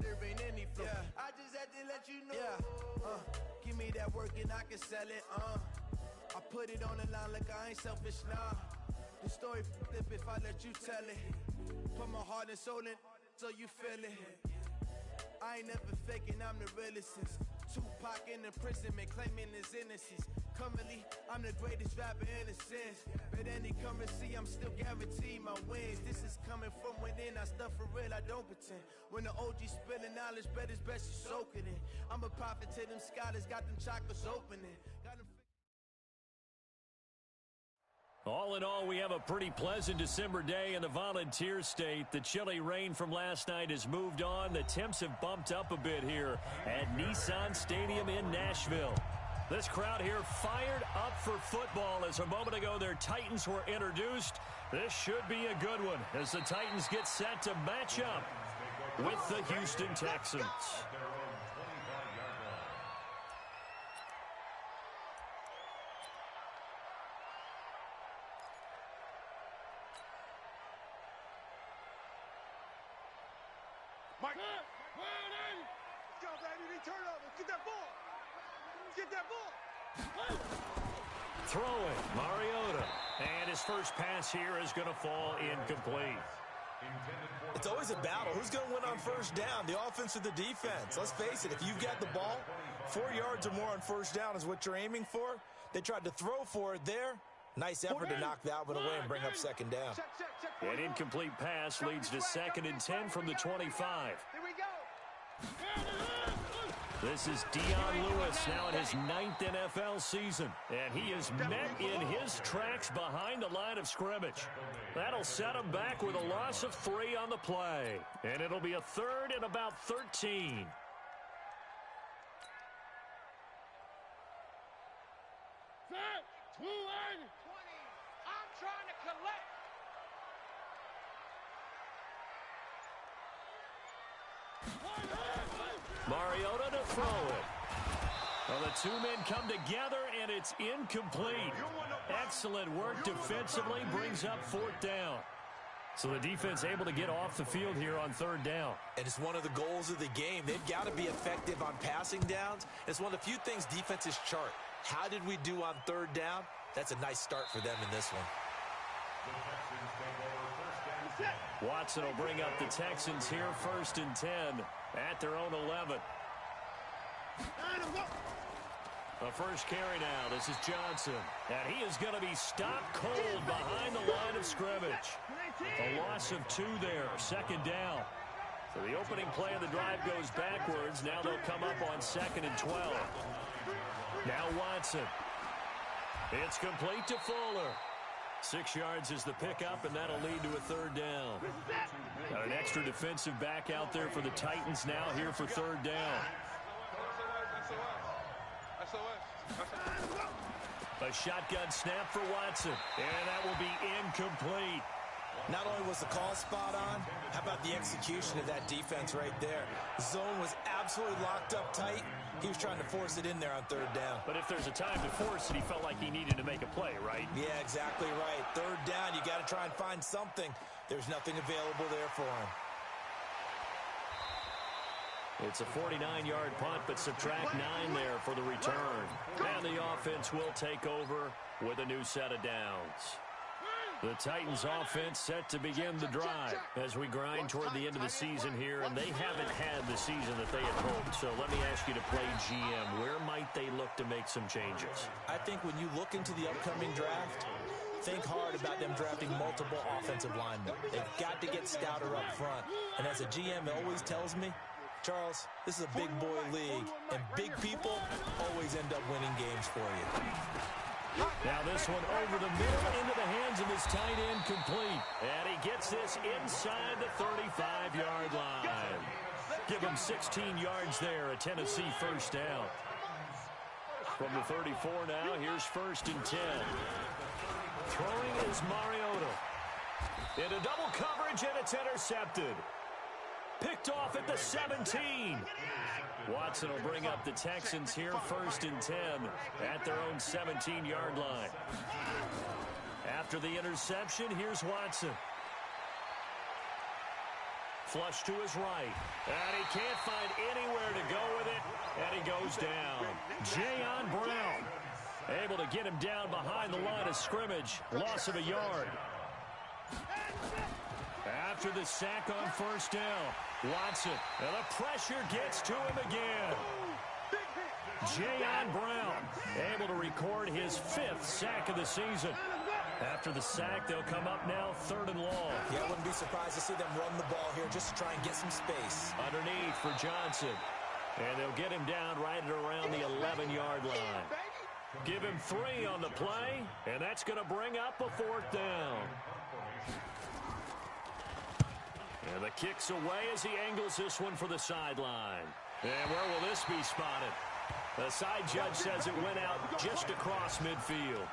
there ain't any flow. I just had to let you know. Give me that work and I can sell it. I put it on the line like I ain't selfish, nah. The story flip if I let you tell it. Put my heart and soul in so you feel it. I ain't never faking, I'm the realest since Tupac in imprisonment, claiming his innocence. Currently, I'm the greatest rapper in a sense. But any currency, I'm still guaranteed my wins. This is coming from within, I stuff for real, I don't pretend. When the OG spilling knowledge, bet it's best you soak it in. I'm a prophet to them scholars, got them chakras opening. All in all, we have a pretty pleasant December day in the Volunteer State. The chilly rain from last night has moved on. The temps have bumped up a bit here at Nissan Stadium in Nashville. This crowd here fired up for football as a moment ago their Titans were introduced. This should be a good one as the Titans get set to match up with the Houston Texans. Mike. Let's go, baby. Turnover. Get that ball. Get that ball. Throwing, Mariota. And his first pass here is going to fall incomplete. It's always a battle. Who's going to win on first down, the offense or the defense? Let's face it, if you've got the ball, 4 yards or more on first down is what you're aiming for. They tried to throw for it there. Nice effort to knock that one away and bring up second down. An incomplete pass leads to 2nd and 10 from the 25. Here we go. This is Dion Lewis now in his 9th NFL season. And he is met in his tracks behind the line of scrimmage. That'll set him back with a loss of 3 on the play. And it'll be a 3rd and about 13. Set, 2 and 20. I'm trying to collect. Mariota to throw it. Well, the two men come together, and it's incomplete. Excellent work defensively, brings up 4th down. So the defense able to get off the field here on 3rd down. And it's one of the goals of the game. They've got to be effective on passing downs. It's one of the few things defenses chart. How did we do on 3rd down? That's a nice start for them in this one. Watson will bring up the Texans here 1st and 10 at their own 11. The first carry now. This is Johnson. And he is going to be stopped cold behind the line of scrimmage. A loss of 2 there. 2nd down. So the opening play of the drive goes backwards. Now they'll come up on 2nd and 12. Now Watson. It's complete to Fuller. 6 yards is the pickup, and that'll lead to a 3rd down. Got an extra defensive back out there for the Titans now here for 3rd down. A shotgun snap for Watson, and that will be incomplete. Not only was the call spot on, how about the execution of that defense right there? The zone was absolutely locked up tight. He was trying to force it in there on 3rd down. But if there's a time to force it, he felt like he needed to make a play, right? Yeah, exactly right. 3rd down, you got to try and find something. There's nothing available there for him. It's a 49-yard punt, but subtract 9 there for the return. And the offense will take over with a new set of downs. The Titans offense set to begin the drive as we grind toward the end of the season here, and they haven't had the season that they had hoped. So let me ask you to play GM. Where might they look to make some changes? I think when you look into the upcoming draft, think hard about them drafting multiple offensive linemen. They've got to get stouter up front. And as a GM always tells me, Charles, this is a big boy league, and big people always end up winning games for you. Now this one over the middle into the hands of his tight end complete. And he gets this inside the 35-yard line. Give him 16 yards there, a Tennessee first down. From the 34 now, here's 1st and 10. Throwing is Mariota. Into double coverage, and it's intercepted. Picked off at the 17. Watson will bring up the Texans here 1st and 10 at their own 17-yard line. After the interception, here's Watson. Flush to his right. And he can't find anywhere to go with it. And he goes down. Jayon Brown able to get him down behind the line of scrimmage. Loss of a yard. After the sack on first down, Watson. And the pressure gets to him again. Jayon Brown able to record his 5th sack of the season. After the sack, they'll come up now 3rd and long. Yeah, I wouldn't be surprised to see them run the ball here just to try and get some space. Underneath for Johnson. And they'll get him down right at around the 11-yard line. Give him 3 on the play, and that's going to bring up a 4th down. And the kick's away as he angles this one for the sideline. And where will this be spotted? The side judge says it went out just across midfield.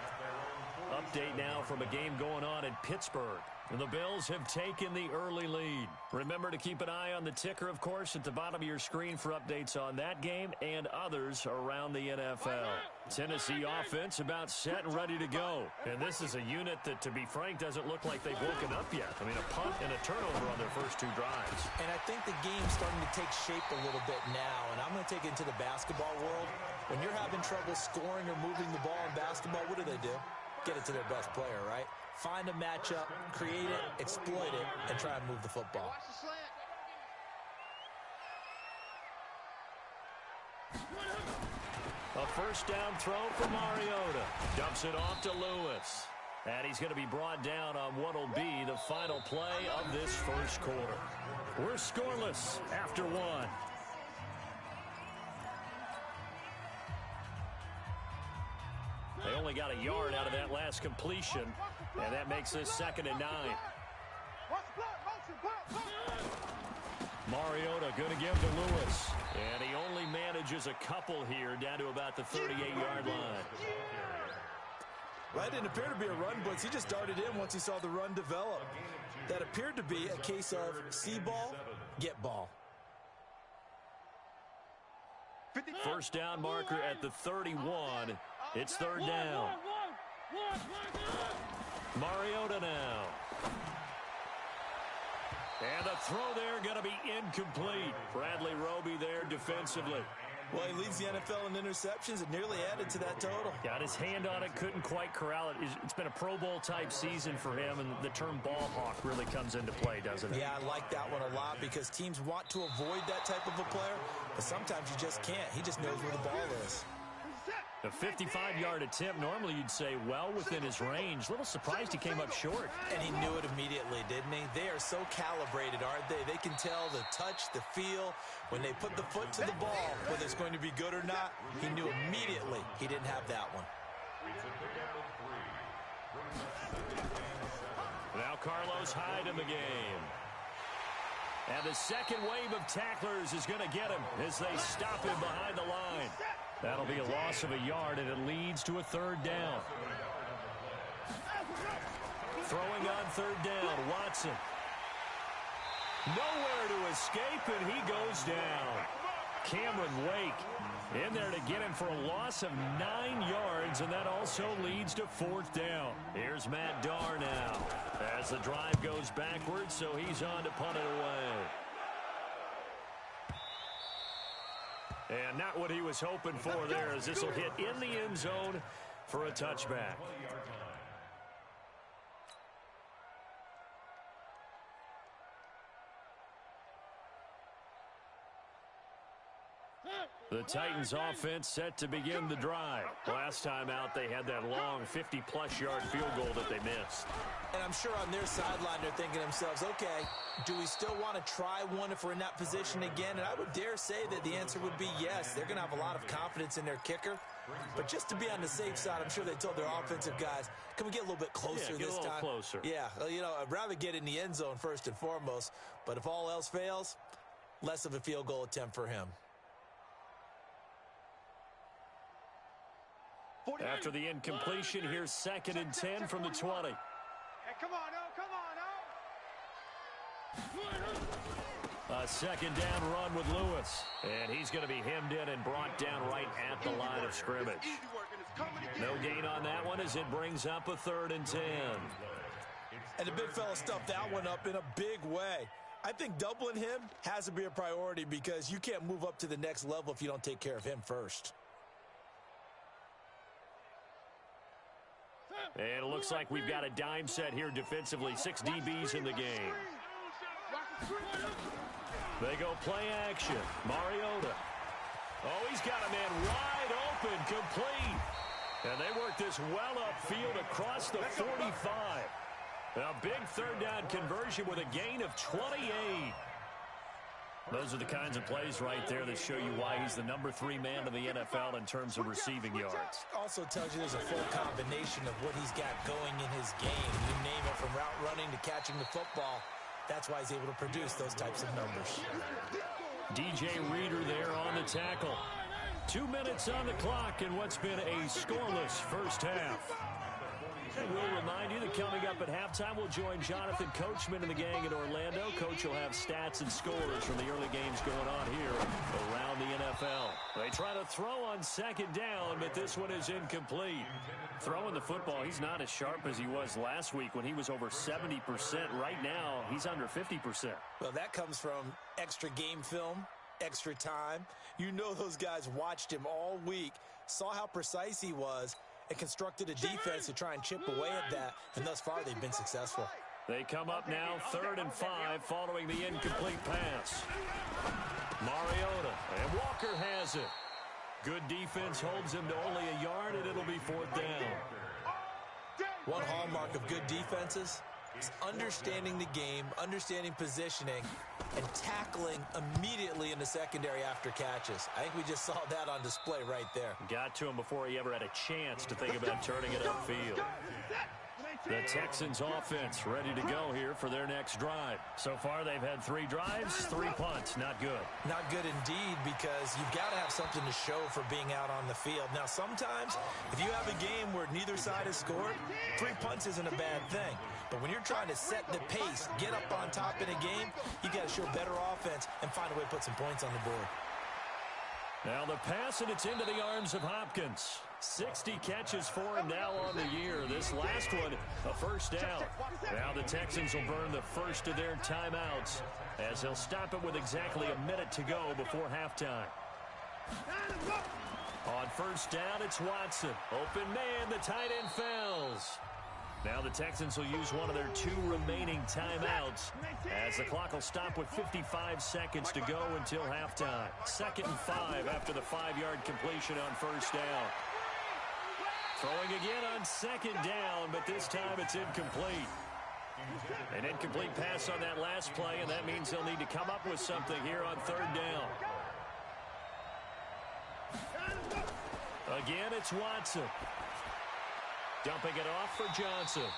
Update now from a game going on in Pittsburgh. And the Bills have taken the early lead. Remember to keep an eye on the ticker, of course, at the bottom of your screen for updates on that game and others around the NFL. Tennessee offense about set and ready to go. And this is a unit that, to be frank, doesn't look like they've woken up yet. I mean, a punt and a turnover on their first 2 drives. And I think the game's starting to take shape a little bit now. And I'm going to take it into the basketball world. When you're having trouble scoring or moving the ball in basketball, what do? Get it to their best player, right? Find a matchup, create it, exploit it, and try and move the football. A first down throw for Mariota. Dumps it off to Lewis. And he's going to be brought down on what will be the final play of this first quarter. We're scoreless after 1. They only got a yard out of that last completion, and that makes this 2nd and 9. Mariota going to give to Lewis, and he only manages a couple here down to about the 38-yard line. Well, it didn't appear to be a run blitz. He just darted in once he saw the run develop. That appeared to be a case of see ball, get ball. First down marker at the 31. It's 3rd down. Mariota now. And the throw there going to be incomplete. Bradley Roby there defensively. Well, he leads the NFL in interceptions and nearly added to that total. Got his hand on it, couldn't quite corral it. It's been a Pro Bowl type season for him, and the term ball hawk really comes into play, doesn't it? Yeah, I like that one a lot because teams want to avoid that type of a player, but sometimes you just can't. He just knows where the ball is. A 55-yard attempt, normally you'd say well within his range. A little surprised he came up short. And he knew it immediately, didn't he? They are so calibrated, aren't they? They can tell the touch, the feel. When they put the foot to the ball, whether it's going to be good or not, he knew immediately he didn't have that one. Now Carlos Hyde in the game. And the second wave of tacklers is going to get him as they stop him behind the line. That'll be a loss of a yard, and it leads to a 3rd down. Throwing on 3rd down, Watson. Nowhere to escape, and he goes down. Cameron Wake in there to get him for a loss of 9 yards, and that also leads to 4th down. Here's Matt Darr now as the drive goes backwards, so he's on to punt it away. And not what he was hoping for there, as this will hit in the end zone for a touchback. The Titans offense set to begin the drive. Last time out, they had that long 50-plus yard field goal that they missed. And I'm sure on their sideline, they're thinking to themselves, okay, do we still want to try one if we're in that position again? And I would dare say that the answer would be yes. They're going to have a lot of confidence in their kicker. But just to be on the safe side, I'm sure they told their offensive guys, can we get a little bit closer this time? Get a little closer. Yeah, you know, I'd rather get in the end zone first and foremost. But if all else fails, less of a field goal attempt for him. After the incompletion, here's 2nd and 10 from the 20. Hey, come on, A 2nd down run with Lewis. And he's going to be hemmed in and brought down right at the line of scrimmage. No gain on that one as it brings up a 3rd and 10. And the big fella stuffed that one up in a big way. I think doubling him has to be a priority because you can't move up to the next level if you don't take care of him first. And it looks like we've got a dime set here defensively. 6 DBs in the game. They go play action. Mariota. Oh, he's got a man wide open, complete. And they work this well upfield across the 45. A big third down conversion with a gain of 28. Those are the kinds of plays right there that show you why he's the number 3 man in the NFL in terms of receiving yards. Also tells you there's a full combination of what he's got going in his game. You name it, from route running to catching the football. That's why he's able to produce those types of numbers. DJ Reader there on the tackle. 2 minutes on the clock in what's been a scoreless first half. And we'll remind you that coming up at halftime, we'll join Jonathan Coachman and the gang in Orlando. Coach will have stats and scores from the early games going on here around the NFL. They try to throw on second down, but this one is incomplete. Throwing the football, he's not as sharp as he was last week when he was over 70%. Right now, he's under 50%. Well, that comes from extra game film, extra time. You know those guys watched him all week, saw how precise he was, and constructed a defense to try and chip away at that, and thus far they've been successful. They come up now 3rd and 5 following the incomplete pass. Mariota, and Walker has it. Good defense holds him to only a yard, and it'll be 4th down. One hallmark of good defenses is understanding the game, understanding positioning, and tackling immediately in the secondary after catches. I think we just saw that on display right there. Got to him before he ever had a chance to think about turning it upfield. The Texans offense ready to go here for their next drive. So far, they've had 3 drives, 3 punts. Not good. Not good indeed, because you've got to have something to show for being out on the field. Now, sometimes, if you have a game where neither side has scored, 3 punts isn't a bad thing. But when you're trying to set the pace, get up on top in a game, you got to show better offense and find a way to put some points on the board. Now the pass, and it's into the arms of Hopkins. 60 catches for him now on the year. This last one, a first down. Now the Texans will burn the first of their timeouts as they'll stop it with exactly a minute to go before halftime. On first down, it's Watson. Open man, the tight end fails. Now the Texans will use one of their 2 remaining timeouts as the clock will stop with 55 seconds to go until halftime. 2nd and 5 after the 5-yard completion on first down. Throwing again on 2nd down, but this time it's incomplete. An incomplete pass on that last play, and that means they'll need to come up with something here on 3rd down. Again, it's Watson. Dumping it off for Johnson.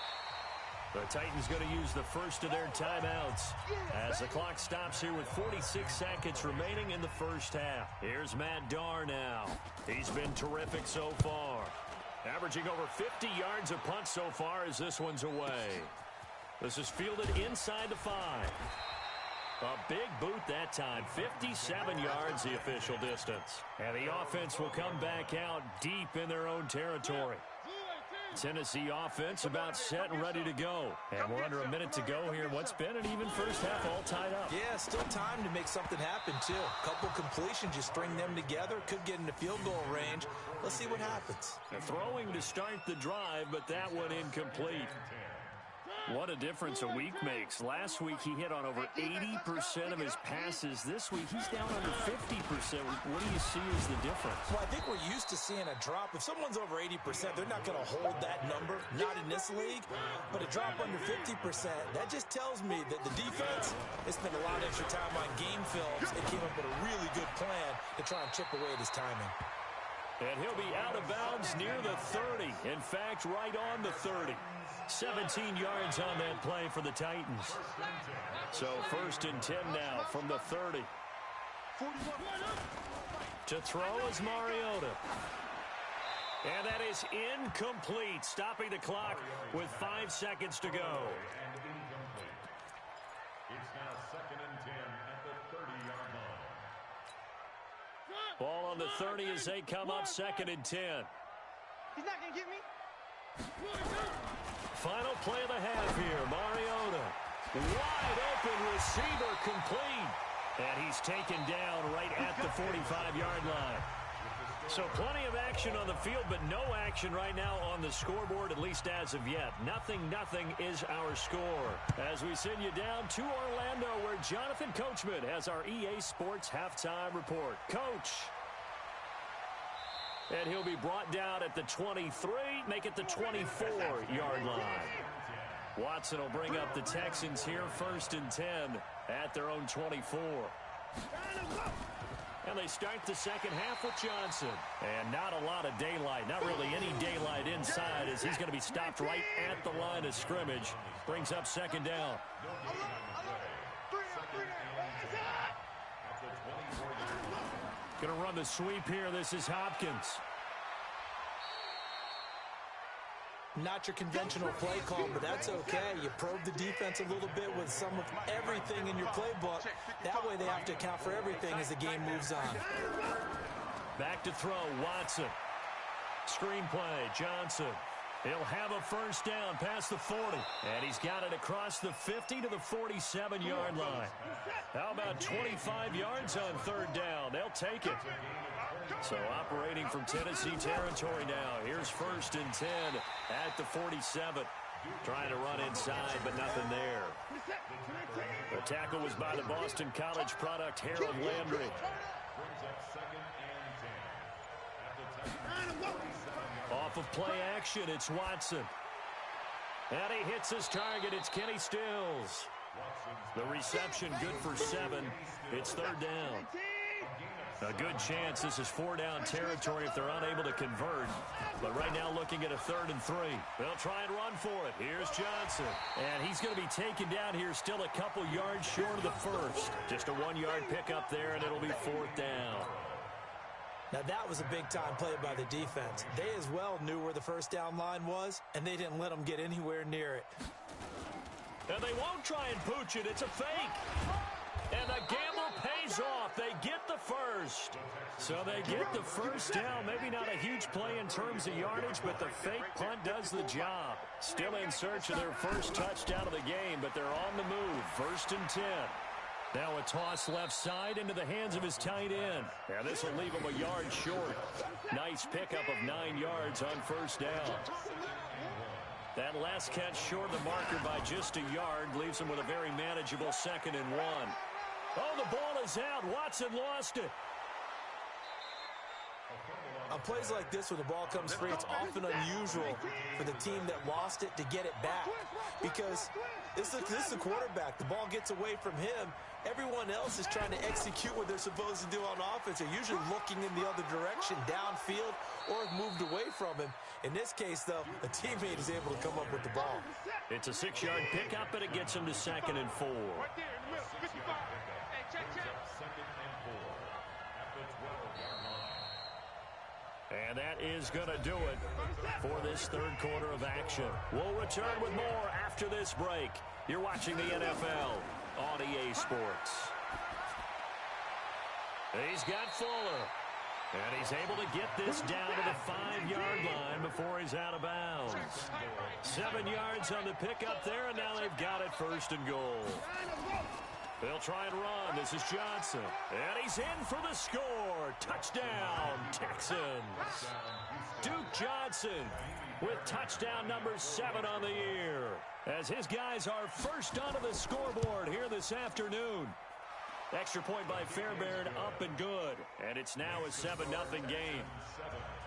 The Titans going to use the first of their timeouts as the clock stops here with 46 seconds remaining in the first half. Here's Matt Darr now. He's been terrific so far. Averaging over 50 yards a punt so far as this one's away. This is fielded inside the 5. A big boot that time. 57 yards the official distance. And the offense will come back out deep in their own territory. Tennessee offense about set and ready to go. And we're under a minute to go here. What's been an even first half, all tied up. Yeah, still time to make something happen, too. A couple completions, you string them together. Could get into field goal range. Let's see what happens. They're throwing to start the drive, but that one incomplete. What a difference a week makes. Last week, he hit on over 80% of his passes. This week, he's down under 50%. What do you see as the difference? Well, I think we're used to seeing a drop. If someone's over 80%, they're not going to hold that number. Not in this league. But a drop under 50%, that just tells me that the defense, they spent a lot of extra time on game films and came up with a really good plan to try and chip away at his timing. And he'll be out of bounds near the 30. In fact, right on the 30. 17 yards on that play for the Titans. So 1st and 10 now from the 30. To throw is Mariota. And that is incomplete, stopping the clock with 5 seconds to go. It's now 2nd and 10 at the 30-yard line. Ball on the 30 as they come up 2nd and 10. He's not going to get me. Final play of the half here. Mariota Wide open receiver complete. And he's taken down right at the 45-yard line. So plenty of action on the field, but no action right now on the scoreboard, at least as of yet. 0-0 is our score. As we send you down to Orlando, where Jonathan Coachman has our EA Sports halftime report. Coach. And he'll be brought down at the 23, make it the 24-yard line. Watson will bring up the Texans here, 1st and 10 at their own 24. And they start the second half with Johnson. And not a lot of daylight, not really any daylight inside, as he's going to be stopped right at the line of scrimmage. Brings up 2nd down. Going to run the sweep here. This is Hopkins. Not your conventional play call, but that's okay. You probe the defense a little bit with some of everything in your playbook. That way they have to account for everything as the game moves on. Back to throw, Watson. Screenplay, Johnson. He'll have a 1st down past the 40. And he's got it across the 50 to the 47-yard line. How about 25 yards on 3rd down? They'll take it. So operating from Tennessee territory now. Here's 1st and 10 at the 47. Trying to run inside, but nothing there. The tackle was by the Boston College product, Harold Landry. Off of play action, it's Watson. And he hits his target. It's Kenny Stills. The reception good for 7. It's 3rd down. A good chance this is 4-down territory if they're unable to convert. But right now looking at a 3rd and 3. They'll try and run for it. Here's Johnson. And he's going to be taken down here still a couple yards short of the 1st. Just a 1-yard pickup there, and it'll be 4th down. Now that was a big-time play by the defense. They as well knew where the 1st down line was, and they didn't let them get anywhere near it. And they won't try and pooch it. It's a fake. And the gamble pays off. They get the 1st. So they get the 1st down. Maybe not a huge play in terms of yardage, but the fake punt does the job. Still in search of their 1st touchdown of the game, but they're on the move. 1st and 10. Now a toss left side into the hands of his tight end. And this will leave him a yard short. Nice pickup of 9 yards on 1st down. That last catch short of the marker by just a yard leaves him with a very manageable 2nd and 1. Oh, the ball is out. Watson lost it. On plays like this, when the ball comes free, it's often unusual for the team that lost it to get it back. Because this is the quarterback. The ball gets away from him. Everyone else is trying to execute what they're supposed to do on offense. They're usually looking in the other direction, downfield, or have moved away from him. In this case, though, a teammate is able to come up with the ball. It's a 6-yard pickup, and it gets him to 2nd and 4. And that is going to do it for this 3rd quarter of action. We'll return with more after this break. You're watching the NFL on EA Sports. He's got Fuller. And he's able to get this down to the 5-yard line before he's out of bounds. 7 yards on the pickup there, and now they've got it 1st and goal. They'll try and run. This is Johnson. And he's in for the score. Touchdown, Texans. Duke Johnson with touchdown number 7 on the year, as his guys are first onto the scoreboard here this afternoon. Extra point by Fairbairn, up and good. And it's now a 7-0 game.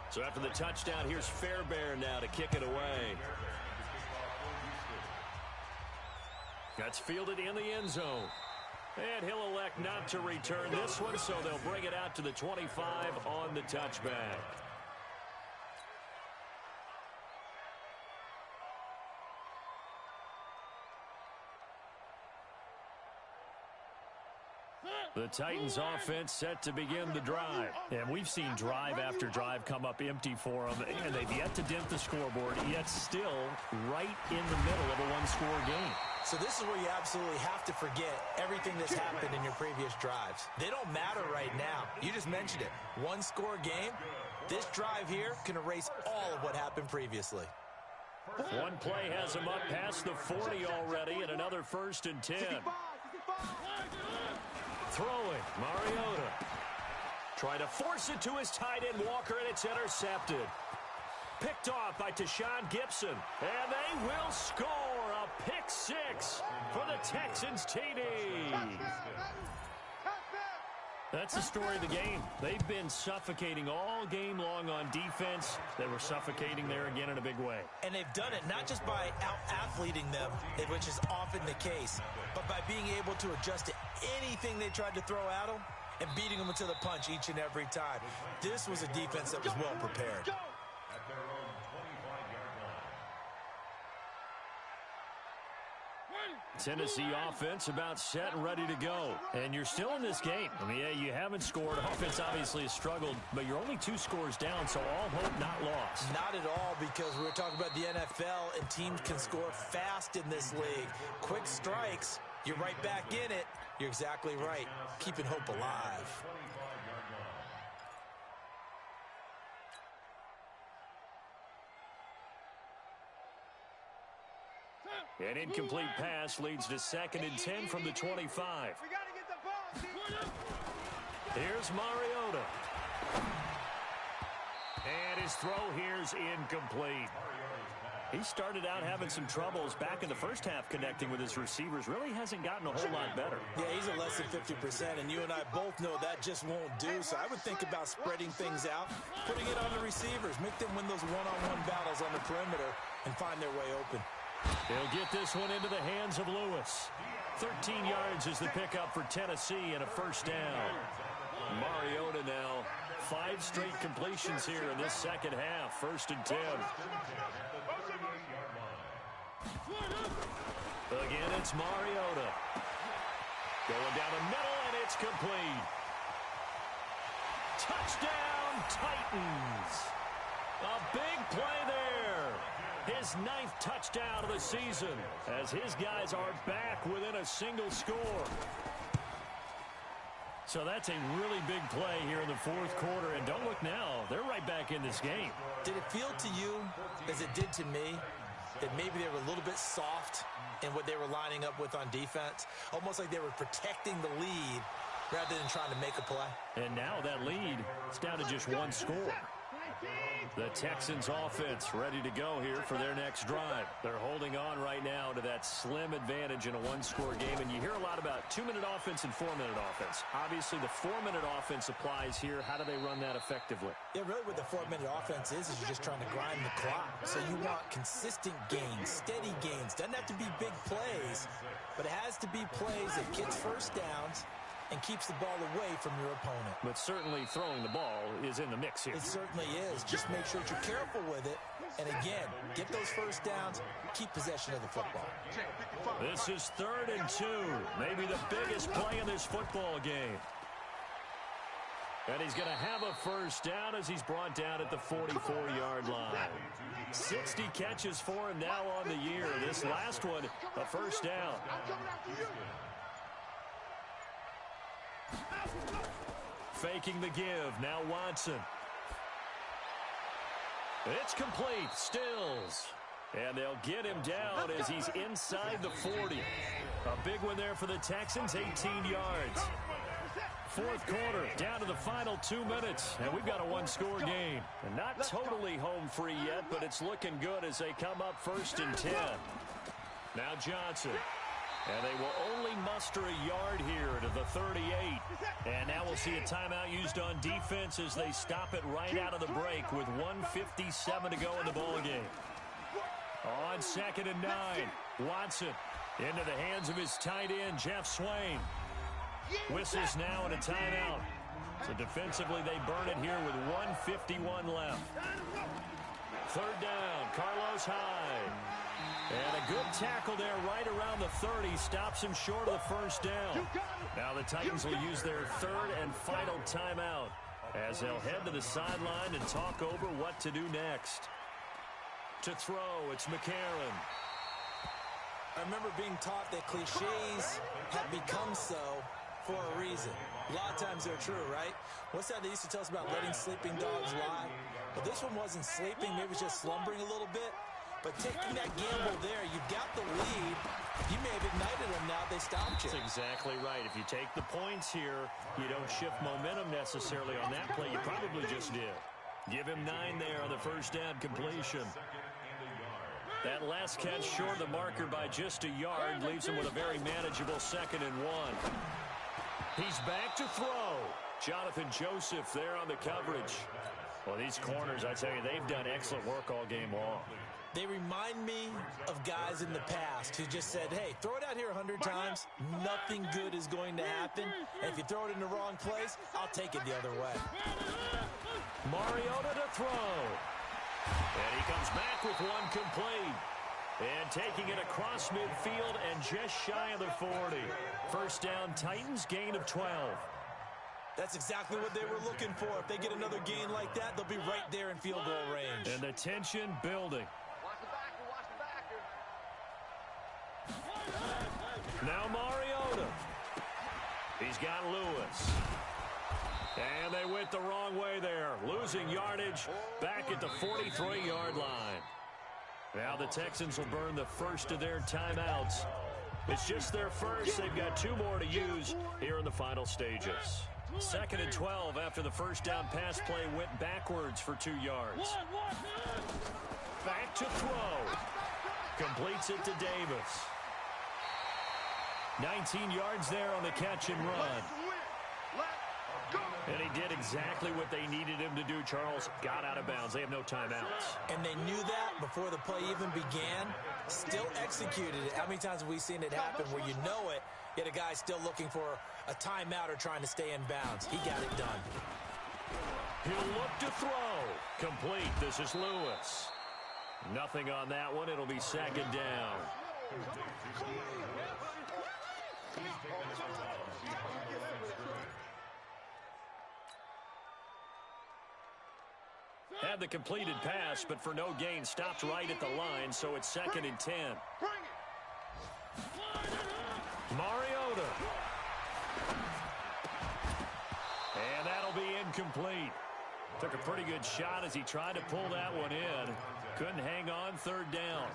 So after the touchdown, here's Fairbairn now to kick it away. That's fielded in the end zone. And he'll elect not to return this one, so they'll bring it out to the 25 on the touchback. The Titans offense set to begin the drive. And we've seen drive after drive come up empty for them, and they've yet to dent the scoreboard, yet still right in the middle of a one-score game. So this is where you absolutely have to forget everything that's happened in your previous drives. They don't matter right now. You just mentioned it. One-score game. This drive here can erase all of what happened previously. One play has him up past the 40 already, and another 1st and 10. Throwing, Mariota. Trying to force it to his tight end, Walker, and it's intercepted. Picked off by Tashaun Gibson, and they will score a pick 6 for the Texans TD. That's the story of the game. They've been suffocating all game long on defense. They were suffocating there again in a big way. And they've done it not just by out-athleting them, which is often the case, but by being able to adjust to anything they tried to throw at them and beating them to the punch each and every time. This was a defense that was well prepared. Tennessee offense about set and ready to go. And you're still in this game. I mean, yeah, you haven't scored. Offense obviously has struggled, but you're only 2 scores down, so all hope not lost. Not at all, because we were talking about the NFL, and teams can score fast in this league. Quick strikes, you're right back in it. You're exactly right. Keeping hope alive. An incomplete pass leads to 2nd and 10 from the 25. Here's Mariota. And his throw here's incomplete. He started out having some troubles back in the first half connecting with his receivers. Really hasn't gotten a whole lot better. Yeah, he's at less than 50%, and you and I both know that just won't do. So I would think about spreading things out, putting it on the receivers, make them win those one-on-one battles on the perimeter, and find their way open. They'll get this one into the hands of Lewis. 13 yards is the pickup for Tennessee and a 1st down. Mariota now 5 straight completions here in this second half. 1st and 10. Again, it's Mariota. Going down the middle, and it's complete. Touchdown, Titans. A big play there. His 9th touchdown of the season as his guys are back within a single score. So that's a really big play here in the 4th quarter. And don't look now, they're right back in this game. Did it feel to you, as it did to me, that maybe they were a little bit soft in what they were lining up with on defense? Almost like they were protecting the lead rather than trying to make a play. And now that lead is down to just 1 score. The Texans offense ready to go here for their next drive. They're holding on right now to that slim advantage in a 1-score game. And you hear a lot about 2-minute offense and 4-minute offense. Obviously, the 4-minute offense applies here. How do they run that effectively? Yeah, really what the 4-minute offense is you're just trying to grind the clock. So you want consistent gains, steady gains. Doesn't have to be big plays, but it has to be plays that gets 1st downs and keeps the ball away from your opponent. But certainly throwing the ball is in the mix here. It certainly is. Just make sure that you're careful with it. And again, get those 1st downs, keep possession of the football. This is 3rd and 2. Maybe the biggest play in this football game. And he's going to have a 1st down as he's brought down at the 44-yard line. 60 catches for him now on the year. This last one, a 1st down. Faking the give. Now Watson. It's complete. Stills. And they'll get him down as he's inside the 40. A big one there for the Texans, 18 yards. 4th quarter, down to the final 2 minutes. And we've got a 1-score game. And not totally home free yet, but it's looking good as they come up 1st and 10. Now Johnson. And they will only muster a yard here to the 38. And now we'll see a timeout used on defense as they stop it right out of the break with 1:57 to go in the ballgame. On 2nd and 9, Watson into the hands of his tight end, Jeff Swain. Whistles now and a timeout. So defensively, they burn it here with 1:51 left. 3rd down, Carlos Hyde. And a good tackle there right around the 30. Stops him short of the 1st down. Now the Titans will use their 3rd and final timeout as they'll head to the sideline and talk over what to do next. To throw, it's McCarron. I remember being taught that cliches have become so for a reason. A lot of times they're true, right? What's that they used to tell us about letting sleeping dogs lie? But this one wasn't sleeping, maybe it was just slumbering a little bit. But taking that gamble there, you've got the lead. You may have ignited them now. They stopped you. That's exactly right. If you take the points here, you don't shift momentum necessarily on that play. You probably just did. Give him 9 there on the first down completion. That last catch short of the marker by just a yard leaves him with a very manageable 2nd and 1. He's back to throw. Jonathan Joseph there on the coverage. Well, these corners, I tell you, they've done excellent work all game long. They remind me of guys in the past who just said, hey, throw it out here 100 times. Nothing good is going to happen. And if you throw it in the wrong place, I'll take it the other way. Mariota to throw. And he comes back with one complete. And taking it across midfield and just shy of the 40. First down, Titans, gain of 12. That's exactly what they were looking for. If they get another gain like that, they'll be right there in field goal range. And the tension building. Now Mariota. He's got Lewis. And they went the wrong way there. Losing yardage back at the 43-yard line. Now the Texans will burn the first of their timeouts. It's just their first. They've got 2 more to use here in the final stages. 2nd and 12 after the first down pass play went backwards for 2 yards. Back to throw. Completes it to Davis. 19 yards there on the catch and run. And he did exactly what they needed him to do, Charles. Got out of bounds. They have no timeouts. And they knew that before the play even began. Still executed it. How many times have we seen it happen where you know it, yet a guy still looking for a timeout or trying to stay in bounds? He got it done. He'll look to throw. Complete. This is Lewis. Nothing on that one. It'll be 2nd down. Had the completed pass, but for no gain, stopped right at the line, so it's 2nd and 10. Mariota. And that'll be incomplete. Took a pretty good shot as he tried to pull that one in. Couldn't hang on, 3rd down.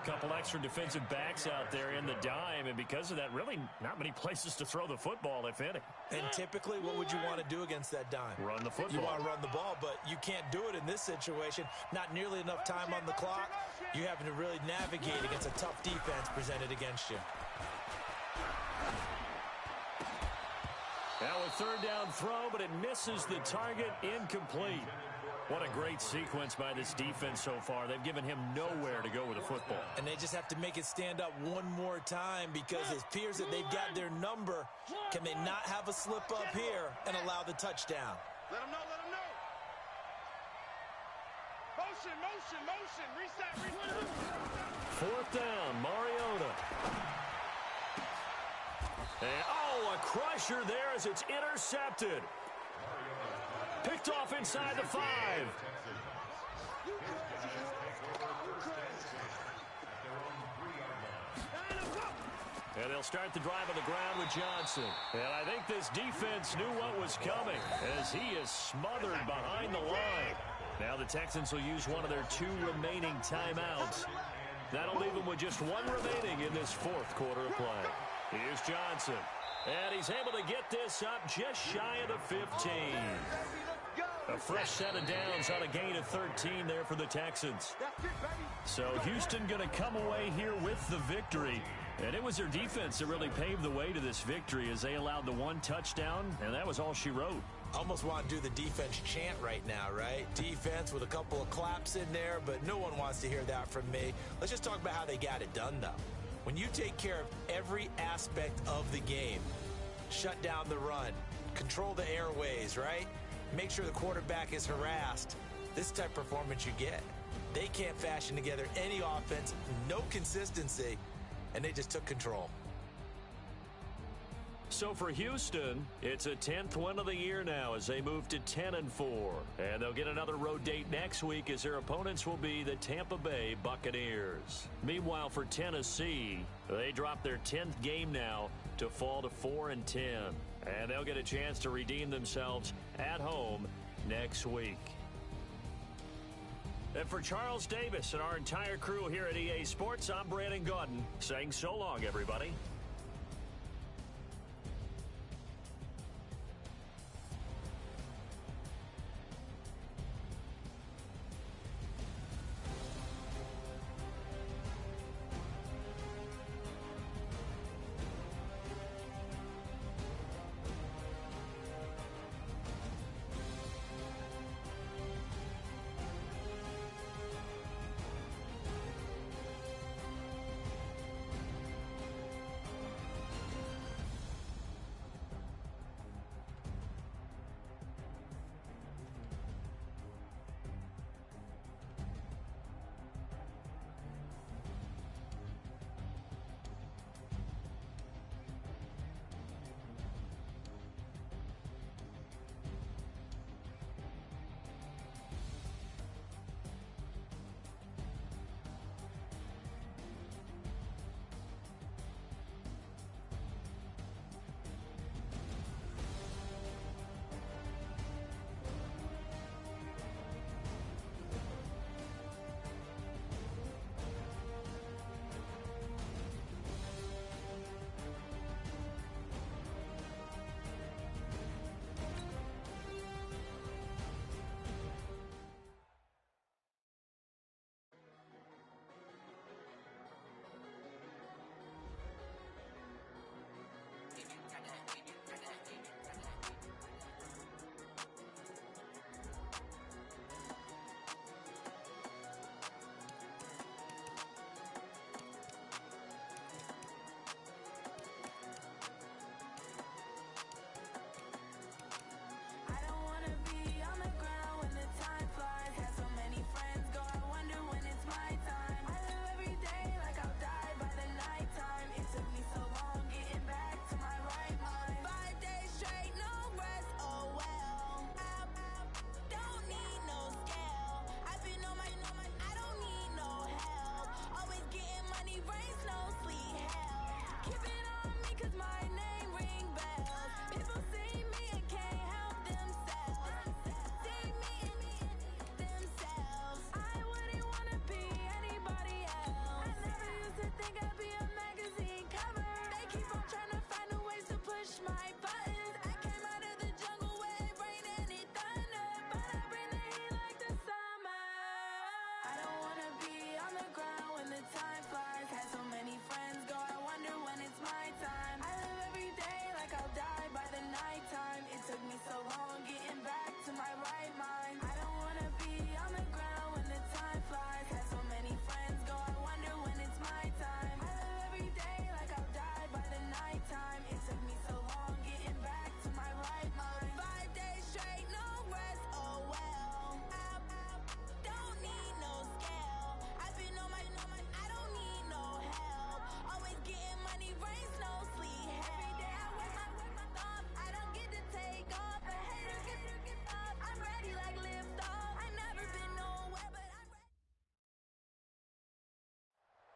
Couple extra defensive backs out there in the dime, and because of that, really not many places to throw the football, if any. And typically, what would you want to do against that dime? Run the football. You want to run the ball, but you can't do it in this situation. Not nearly enough time on the clock. You having to really navigate against a tough defense presented against you. Now a 3rd down throw, but it misses the target. Incomplete. What a great sequence by this defense so far. They've given him nowhere to go with the football. And they just have to make it stand up one more time because it appears that they've got their number. Can they not have a slip up here and allow the touchdown? Let them know, let them know. Motion, motion, motion. Reset, reset. 4th down, Mariota. And, a crusher there as it's intercepted. Picked off inside the 5. And they'll start the drive on the ground with Johnson. And I think this defense knew what was coming as he is smothered behind the line. Now the Texans will use one of their 2 remaining timeouts. That'll leave them with just 1 remaining in this 4th quarter of play. Here's Johnson. And he's able to get this up just shy of the 15. A fresh set of downs on a gain of 13 there for the Texans. So Houston going to come away here with the victory. And it was their defense that really paved the way to this victory as they allowed the 1 touchdown, and that was all she wrote. Almost want to do the defense chant right now, right? Defense with a couple of claps in there, but no one wants to hear that from me. Let's just talk about how they got it done, though. When you take care of every aspect of the game, shut down the run, control the airways, right? Make sure the quarterback is harassed. This type of performance you get. They can't fashion together any offense, no consistency, and they just took control. So for Houston, it's a 10th win of the year now as they move to 10-4. And they'll get another road date next week as their opponents will be the Tampa Bay Buccaneers. Meanwhile, for Tennessee, they drop their 10th game now to fall to 4-10. And they'll get a chance to redeem themselves at home next week. And for Charles Davis and our entire crew here at EA Sports, I'm Brandon Gaudin saying so long, everybody.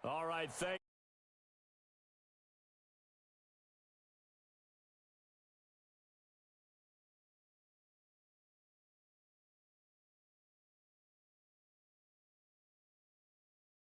All right, thanks.